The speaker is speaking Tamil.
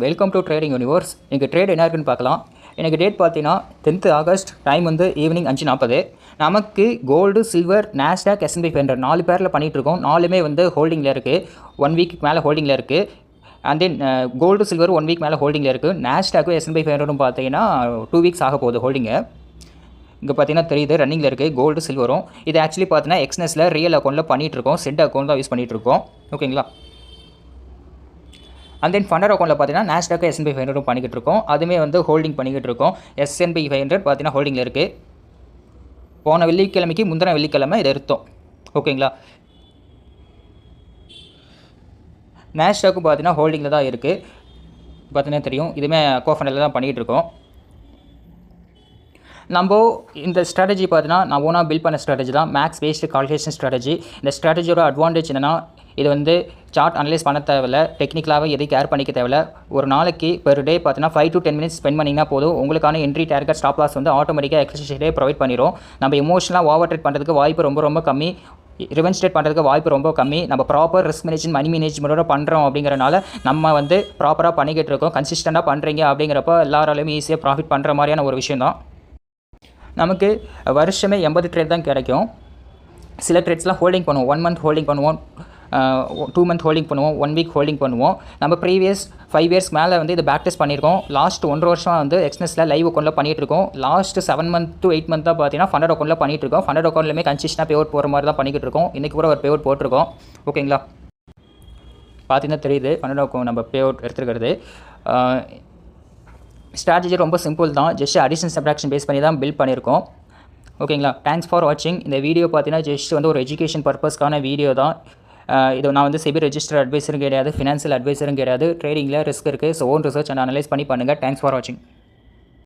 Welcome to trading universe. இங்கே ட்ரேட் என்ன இருக்குன்னு பார்க்கலாம். எனக்கு டேட் பார்த்தீங்கன்னா 10th ஆகஸ்ட், டைம் வந்து ஈவினிங் 5:40. நமக்கு கோல்டு, சில்வர், நாஸ்டாக், S&P 500 4 பேரில் பண்ணிகிட்ருக்கோம். 4மே வந்து ஹோல்டிங்கில் இருக்குது. 1 வீக் மேலே ஹோல்டிங்கில் இருக்குது. And then gold, silver 1 week மேலே ஹோல்டிங்கில் இருக்குது. நாஸ்டாக்கும் S&P 500 பார்த்தீங்கன்னா 2 வீக்ஸ் ஆக போகுது ஹோல்டிங்கு. இங்கே பார்த்தீங்கன்னா தெரியுது ரன்னிங்கில் இருக்குது கோல்டு, சில்வரும். இது ஆக்சுவலி பார்த்தீங்கன்னா எக்ஸ்னஸில் ரியல் அக்கௌண்ட்டில் பண்ணிகிட்ருக்கோம். செட் அக்கௌண்ட் தான் யூஸ் பண்ணிகிட்ருக்கோம். ஓகேங்களா. அண்ட் தென் ஃபண்டர் அக்கௌண்ட்டில் பார்த்தீங்கன்னா நாஸ்டாக், S&P 500 பண்ணிக்கிட்டு இருக்கோம். அதுவுமே வந்து ஹோல்டிங் பண்ணிக்கிட்டு இருக்கோம். S&P 500 பார்த்தீங்கன்னா ஹோல்டிங்கில் இருக்குது. போன வெள்ளிக்கிழமைக்கு முந்தின வெள்ளிக்கிழமை இதை எடுத்தோம். ஓகேங்களா. நாஸ்டாக்கும் பார்த்தீங்கன்னா ஹோல்டிங்கில் தான் இருக்குது. பார்த்தீங்கன்னா தெரியும். இதுவுமே அக்கோ ஃபண்டில் தான் பண்ணிக்கிட்டு இருக்கோம். நம்ம இந்த ஸ்ட்ராட்டஜி பார்த்தீங்கன்னா நான் ஓனாக பில்ட் பண்ண ஸ்ட்ராட்டஜி தான். Max based calculation strategy. இந்த ஸ்ட்ராட்டஜியோட அட்வான்டேஜ் என்னென்னா, இது வந்து சார்ட் அனலைஸ் பண்ண தேவையில்ல, டெக்னிக்கலாகவே எதையும் கேர் பண்ணிக்க தேவையில்ல. ஒரு நாளைக்கு பெர் டே பார்த்தீங்கன்னா 5 to 10 minutes ஸ்பெண்ட் பண்ணிங்கன்னா போதும். உங்களுக்கான என்ட்ரி, டார்கெட், ஸ்டாப் லாஸ் வந்து ஆட்டோமேட்டிக்காக எக்ஸசைஸே ப்ரொவைட் பண்ணிடும். நம்ம எமோஷனலாக ஓவர் ட்ரேட் பண்ணுறதுக்கு வாய்ப்பு ரொம்ப கம்மி. ரிவென்ஸ் ட்ரேட் பண்ணுறதுக்கு வாய்ப்பு ரொம்ப கம்மி. நம்ம ப்ராப்பர் ரிஸ்க் மேனேஜ்மெண்ட், மணி மேனேஜ்மெண்ட்டோட பண்ணுறோம். அப்படிங்கிறனால நம்ம வந்து ப்ராப்பராக பண்ணிக்கிட்டு இருக்கோம். கன்சிஸ்டண்ட்டாக பண்ணுறீங்க அப்படிங்கிறப்ப எல்லாராலையுமே ஈஸியாக ப்ராஃபிட் பண்ணுற மாதிரியான ஒரு விஷயம் தான். நமக்கு வருஷமே 80 ட்ரேட் தான் கிடைக்கும். சில ட்ரேட்ஸ்லாம் ஹோல்டிங் பண்ணுவோம். 1 month ஹோல்டிங் பண்ணுவோம், 2 month ஹோல்டிங் பண்ணுவோம், 1 week ஹோல்டிங் பண்ணுவோம். நம்ம ப்ரீவியஸ் 5 years மேலே வந்து இதை பேக் டெஸ்ட் பண்ணியிருக்கோம். லாஸ்ட் 1.5 வருஷம் வந்து எக்ஸ்னஸில் லைவ் அக்கௌண்ட்டில் பண்ணிகிட்டு இருக்கோம். லாஸ்ட் 7 month to 8 month தான் பார்த்தீங்கன்னா ஃபண்டர் அக்கௌண்ட்டில் பண்ணிகிட்டு இருக்கோம். ஃபண்டர் அக்கௌண்ட்லேயுமே கன்சிஸ்டன்ட்டாக பே அவுட் போகிற மாதிரி தான் பண்ணிக்கிட்டு இருக்கோம். இன்றைக்கி கூட ஒரு பே அவுட் போட்டிருக்கோம். ஓகேங்களா. பார்த்தீங்கன்னா தெரியுது ஃபண்டர் அக்கௌண்ட் நம்ம பே அவுட் எடுத்துருக்கிறது. ஸ்ட்ராட்டஜி ரொம்ப சிம்பிள் தான். ஜஸ்ட் அடிஷன் சப்ராக்ஷன் பேஸ் பண்ணி தான் பில்ட் பண்ணியிருக்கோம். ஓகேங்களா. தேங்க்ஸ் ஃபார் வாட்சிங். இந்த வீடியோ பார்த்தீங்கன்னா ஜஸ்ட் வந்து ஒரு எஜுகேஷன் பர்பஸ்க்கான வீடியோ தான். இது நான் வந்து செபி ரெஜிஸ்டர் அட்வைசரும் கிடையாது, ஃபினான்ஷியல் அட்வைசரும் கிடையாது. ட்ரேடிங்கில் ரிஸ்க் இருக்குது. So own research and analyse பண்ணி பண்ணுங்கள். தேங்க்ஸ் ஃபார் வாட்சிங்.